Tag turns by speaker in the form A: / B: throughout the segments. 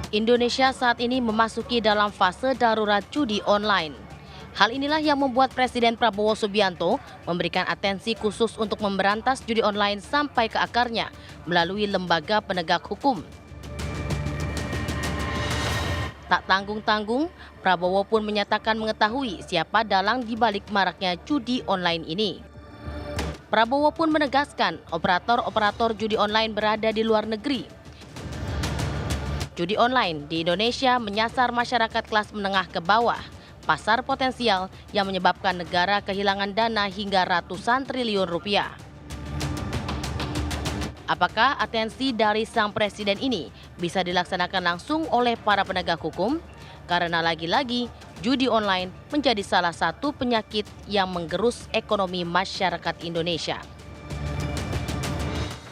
A: Indonesia saat ini memasuki dalam fase darurat judi online. Hal inilah yang membuat Presiden Prabowo Subianto memberikan atensi khusus untuk memberantas judi online sampai ke akarnya melalui lembaga penegak hukum. Tak tanggung-tanggung, Prabowo pun menyatakan mengetahui siapa dalang di balik maraknya judi online ini. Prabowo pun menegaskan operator-operator judi online berada di luar negeri. Judi online di Indonesia menyasar masyarakat kelas menengah ke bawah, pasar potensial yang menyebabkan negara kehilangan dana hingga ratusan triliun rupiah. Apakah atensi dari sang presiden ini bisa dilaksanakan langsung oleh para penegak hukum? Karena lagi-lagi judi online menjadi salah satu penyakit yang menggerus ekonomi masyarakat Indonesia.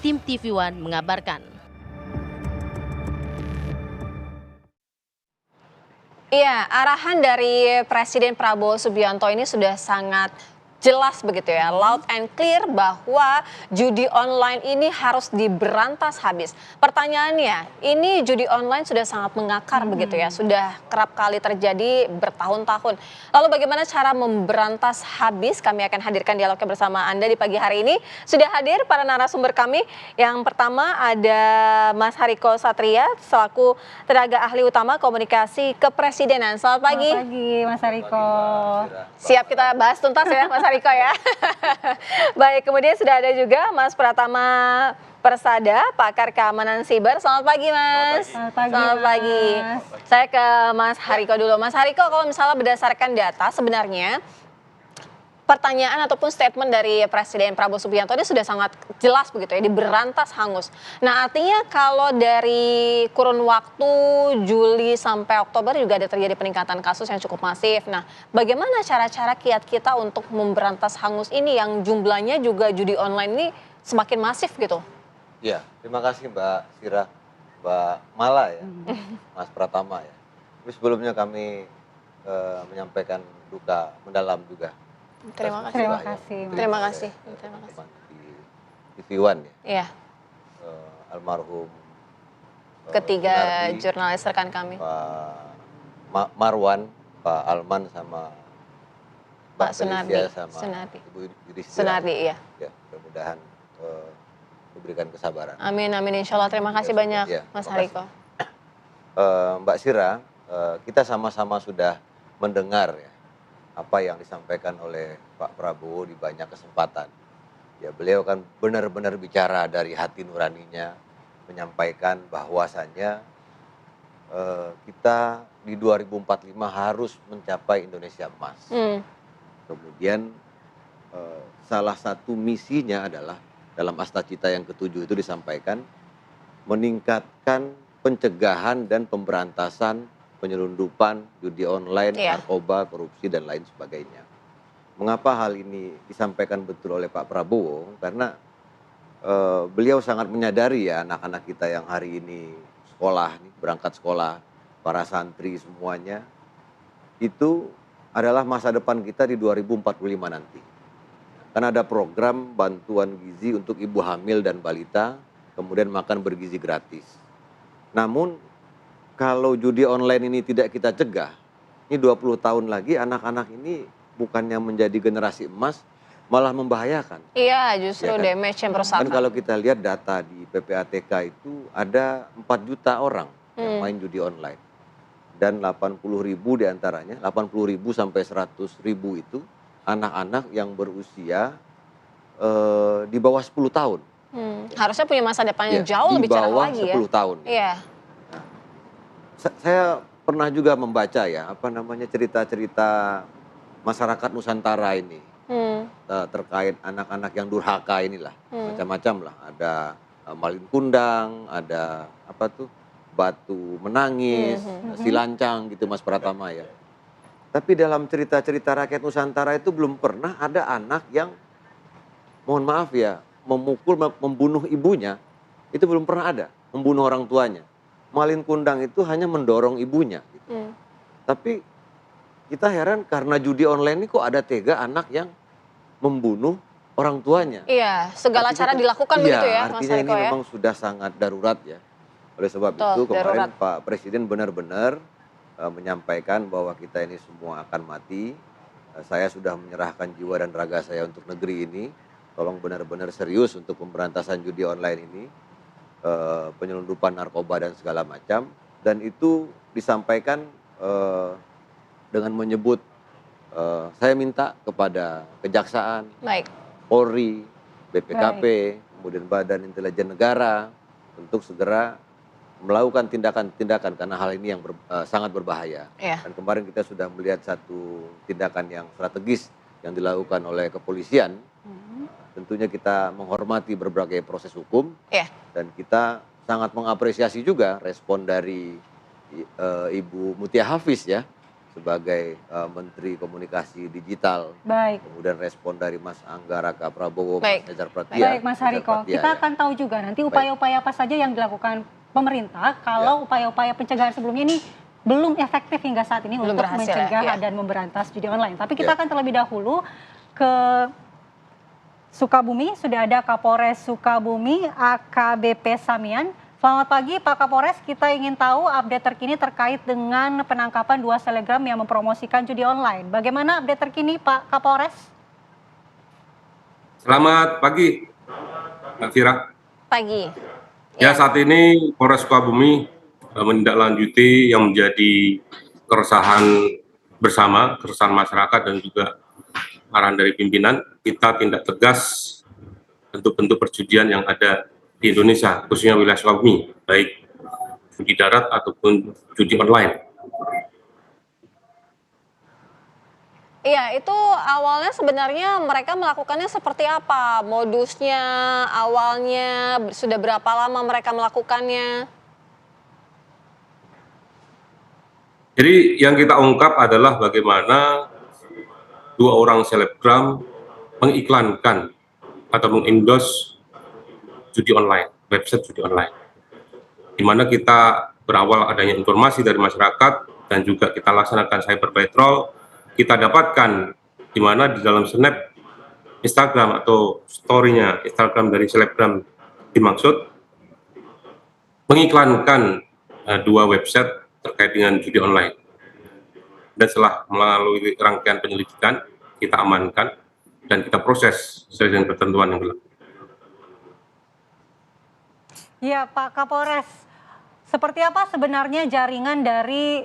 A: Tim TV One mengabarkan.
B: Iya, arahan dari Presiden Prabowo Subianto ini sudah sangat jelas begitu ya, loud and clear bahwa judi online ini harus diberantas habis. Pertanyaannya, ini judi online sudah sangat mengakar begitu ya, sudah kerap kali terjadi bertahun-tahun. Lalu bagaimana cara memberantas habis? Kami akan hadirkan dialognya bersama Anda di pagi hari ini. Sudah hadir para narasumber kami. Yang pertama ada Mas Hariko Satria selaku tenaga ahli utama komunikasi kepresidenan. Selamat pagi.
C: Selamat pagi Mas Hariko.
B: Siap kita bahas tuntas ya Mas Hariko ya. Baik, kemudian sudah ada juga Mas Pratama Persada, pakar keamanan siber. Selamat pagi Mas.
C: Selamat pagi.
B: Selamat pagi.
C: Mas.
B: Saya ke Mas Hariko dulu. Mas Hariko, kalau misalnya berdasarkan data sebenarnya pertanyaan ataupun statement dari Presiden Prabowo Subianto ini sudah sangat jelas begitu ya, diberantas hangus. Nah artinya kalau dari kurun waktu Juli sampai Oktober juga ada terjadi peningkatan kasus yang cukup masif. Nah bagaimana cara-cara kiat kita untuk memberantas hangus ini yang jumlahnya juga judi online ini semakin masif gitu?
D: Ya, terima kasih Mbak Sira, Mbak Mala ya, Mas Pratama ya. Tapi sebelumnya kami menyampaikan duka mendalam juga.
B: Terima kasih.
C: Terima kasih. Mas.
B: Terima kasih. Terima kasih.
D: Di TV One ya,
B: Iya,
D: almarhum
B: ketiga
D: Sunardi,
B: jurnalis rekan kami.
D: Pak Marwan, Pak Alman sama
B: Pak
D: Mbak
B: Sunardi.
D: Felicia sama
B: Sunardi.
D: Ibu Yudhistira.
B: Sunardi, iya.
D: Ya, mudah-mudahan diberikan kesabaran.
B: Amin, amin. Insya Allah. Terima kasih
D: Ya,
B: banyak
D: ya,
B: Mas
D: terima
B: Hariko.
D: Mbak Sira, kita sama-sama sudah mendengar ya apa yang disampaikan oleh Pak Prabowo di banyak kesempatan. Ya, beliau kan benar-benar bicara dari hati nuraninya, menyampaikan bahwasannya kita di 2045 harus mencapai Indonesia emas. Kemudian salah satu misinya adalah dalam Astacita yang ke-7 itu disampaikan meningkatkan pencegahan dan pemberantasan penyelundupan, judi online, narkoba, korupsi, dan lain sebagainya. Mengapa hal ini disampaikan betul oleh Pak Prabowo? Karena beliau sangat menyadari ya anak-anak kita yang hari ini sekolah, berangkat sekolah, para santri semuanya, itu adalah masa depan kita di 2045 nanti. Karena ada program bantuan gizi untuk ibu hamil dan balita, kemudian makan bergizi gratis. Namun, kalau judi online ini tidak kita cegah, ini 20 tahun lagi anak-anak ini bukannya menjadi generasi emas, malah membahayakan.
B: Iya, justru
D: Ya kan?
B: damage yang merusak.
D: Kan kalau kita lihat data di PPATK itu ada 4 juta orang yang main judi online. Dan 80.000 diantaranya, 80.000 sampai 100.000 itu anak-anak yang berusia di bawah 10 tahun.
B: Harusnya punya masa depan yang jauh lebih cerah lagi ya.
D: Di bawah 10 tahun.
B: Iya.
D: Saya pernah juga membaca ya, cerita-cerita masyarakat Nusantara ini terkait anak-anak yang durhaka inilah, macam-macam lah. Ada malin kundang, ada batu menangis, silancang gitu Mas Pratama ya. Tapi dalam cerita-cerita rakyat Nusantara itu belum pernah ada anak yang, mohon maaf ya, memukul, membunuh ibunya, itu belum pernah ada, membunuh orang tuanya. Malin kundang itu hanya mendorong ibunya. Gitu. Tapi kita heran karena judi online ini kok ada tega anak yang membunuh orang tuanya.
B: Iya, segala cara dilakukan begitu ya Mas
D: artinya
B: Hariko
D: ini
B: ya.
D: memang sudah sangat darurat ya. Oleh sebab
B: Betul,
D: itu kemarin
B: darurat.
D: Pak Presiden benar-benar menyampaikan bahwa kita ini semua akan mati. Saya sudah menyerahkan jiwa dan raga saya untuk negeri ini. Tolong benar-benar serius untuk pemberantasan judi online ini, penyelundupan narkoba dan segala macam. Dan itu disampaikan dengan menyebut, saya minta kepada Kejaksaan,
B: Baik.
D: Polri, BPKP, kemudian Badan Intelijen Negara untuk segera melakukan tindakan-tindakan karena hal ini yang sangat berbahaya.
B: Iya.
D: Dan kemarin kita sudah melihat satu tindakan yang strategis yang dilakukan oleh kepolisian. Tentunya kita menghormati berbagai proses hukum
B: Iya.
D: dan kita sangat mengapresiasi juga respon dari Ibu Mutia Hafiz ya sebagai Menteri Komunikasi Digital.
C: Baik.
D: Kemudian respon dari Mas Angga Raka Prabowo,
B: Baik.
D: Mas Nejar Pratia.
C: Baik Mas Hariko,
D: Pratia,
C: kita
D: ya.
C: akan tahu juga nanti upaya-upaya apa saja yang dilakukan pemerintah kalau upaya-upaya pencegahan sebelumnya ini belum efektif hingga saat ini
B: Belum
C: untuk
B: berhasil ya,
C: mencegah
B: iya.
C: dan memberantas judi online. Tapi kita
D: Ya.
C: akan terlebih dahulu ke Sukabumi, sudah ada Kapolres Sukabumi AKBP Samian. Selamat pagi Pak Kapolres, kita ingin tahu update terkini terkait dengan penangkapan 2 selebgram yang mempromosikan judi online. Bagaimana update terkini Pak Kapolres?
E: Selamat pagi, Mbak Fira.
B: Pagi.
E: Ya, saat ini Polres Sukabumi menindaklanjuti yang menjadi keresahan bersama, keresahan masyarakat dan juga arahan dari pimpinan. Kita tindak tegas bentuk-bentuk perjudian yang ada di Indonesia, khususnya wilayah Sukabumi, baik judi darat ataupun judi online.
B: Iya, itu awalnya sebenarnya mereka melakukannya seperti apa? Modusnya, awalnya, sudah berapa lama mereka melakukannya?
E: Jadi yang kita ungkap adalah bagaimana 2 orang selebgram mengiklankan atau mengendorse judi online, website judi online. Di mana kita berawal adanya informasi dari masyarakat dan juga kita laksanakan cyber patrol, kita dapatkan di mana di dalam snap Instagram atau story-nya Instagram dari selebgram dimaksud mengiklankan 2 website terkait dengan judi online. Dan setelah melalui rangkaian penyelidikan, kita amankan dan kita proses sesuai dengan ketentuan yang berlaku.
C: Ya Pak Kapolres, seperti apa sebenarnya jaringan dari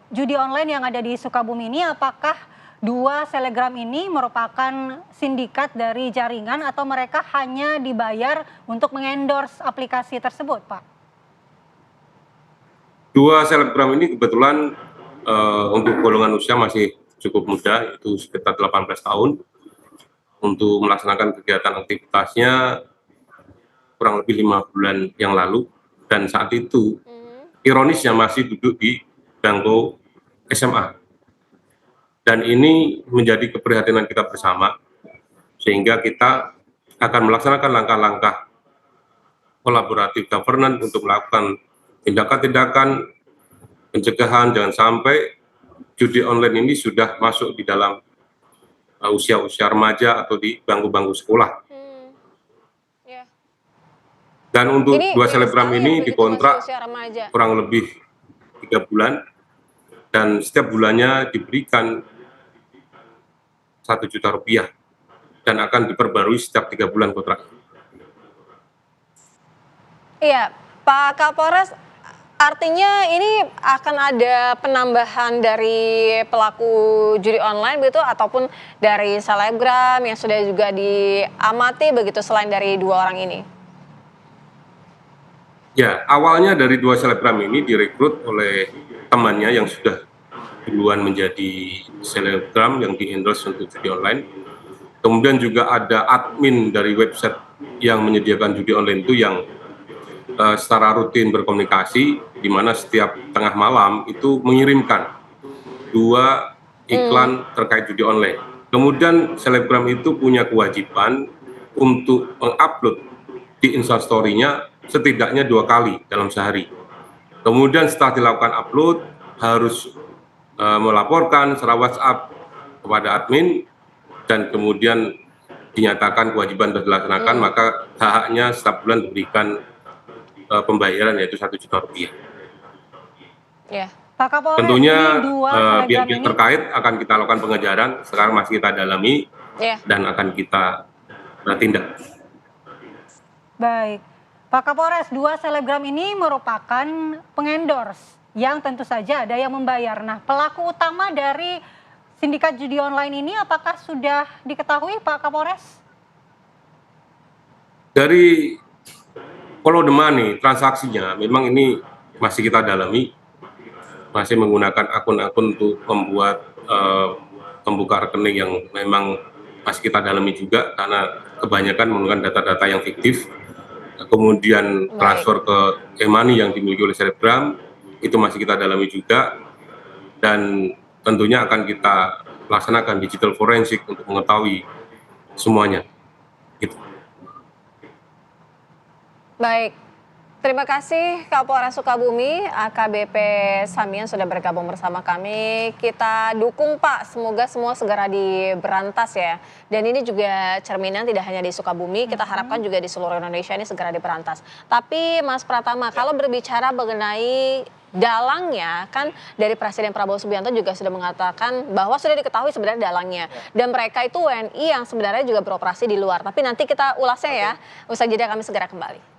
C: judi online yang ada di Sukabumi ini? Apakah 2 selebgram ini merupakan sindikat dari jaringan atau mereka hanya dibayar untuk mengendorse aplikasi tersebut, Pak?
E: 2 selebgram ini kebetulan untuk golongan usia masih cukup muda, itu sekitar 18 tahun. Untuk melaksanakan kegiatan aktivitasnya kurang lebih 5 bulan yang lalu, dan saat itu ironisnya masih duduk di bangku SMA. Dan ini menjadi keprihatinan kita bersama, sehingga kita akan melaksanakan langkah-langkah kolaboratif governance untuk melakukan tindakan-tindakan pencegahan jangan sampai judi online ini sudah masuk di dalam usia-usia remaja atau di bangku-bangku sekolah.
B: Ya.
E: Dan untuk
B: Ini
E: 2 selebgram
B: sekali ya,
E: ini
B: begitu
E: dikontrak
B: masih usia remaja.
E: kurang lebih 3 bulan, dan setiap bulannya diberikan Rp1 juta dan akan diperbarui setiap 3 bulan kontrak.
B: Iya, Pak Kapolres, artinya ini akan ada penambahan dari pelaku judi online begitu ataupun dari selebgram yang sudah juga diamati begitu selain dari 2 orang ini?
E: Ya, awalnya dari 2 selebgram ini direkrut oleh temannya yang sudah duluan menjadi selebgram yang di-endorse untuk judi online. Kemudian juga ada admin dari website yang menyediakan judi online itu yang secara rutin berkomunikasi, di mana setiap tengah malam itu mengirimkan 2 iklan terkait judi online. Kemudian selebgram itu punya kewajiban untuk mengupload di Instastory-nya setidaknya 2 kali dalam sehari. Kemudian setelah dilakukan upload harus melaporkan secara WhatsApp kepada admin dan kemudian dinyatakan kewajiban sudah dilaksanakan, maka hak-haknya setiap bulan diberikan pembayaran yaitu Rp1 juta.
B: Ya.
C: Pak Kapolres,
E: Tentunya
C: ini dua
E: pihak-pihak
C: selegram ini
E: terkait akan kita lakukan pengejaran, sekarang masih kita dalami
B: Ya.
E: dan akan kita tindak.
C: baik. Pak Kapolres, dua selebgram ini merupakan pengendorse yang tentu saja ada yang membayar. Nah, pelaku utama dari sindikat judi online ini apakah sudah diketahui Pak Kapolres?
E: Dari follow the money, transaksinya memang ini masih kita dalami, masih menggunakan akun-akun untuk membuat membuka rekening yang memang masih kita dalami juga karena kebanyakan menggunakan data-data yang fiktif. Kemudian transfer ke e-money yang dimiliki oleh selebgram itu masih kita dalami juga, dan tentunya akan kita laksanakan digital forensik untuk mengetahui semuanya. Gitu.
B: Baik, terima kasih Kapolres Sukabumi, AKBP Samian sudah bergabung bersama kami. Kita dukung Pak, semoga semua segera diberantas ya. Dan ini juga cerminan tidak hanya di Sukabumi, kita harapkan juga di seluruh Indonesia ini segera diberantas. Tapi Mas Pratama, kalau berbicara mengenai dalangnya, kan dari Presiden Prabowo Subianto juga sudah mengatakan bahwa sudah diketahui sebenarnya dalangnya. Dan mereka itu WNI yang sebenarnya juga beroperasi di luar. Tapi nanti kita ulasnya ya, usai jeda kami segera kembali.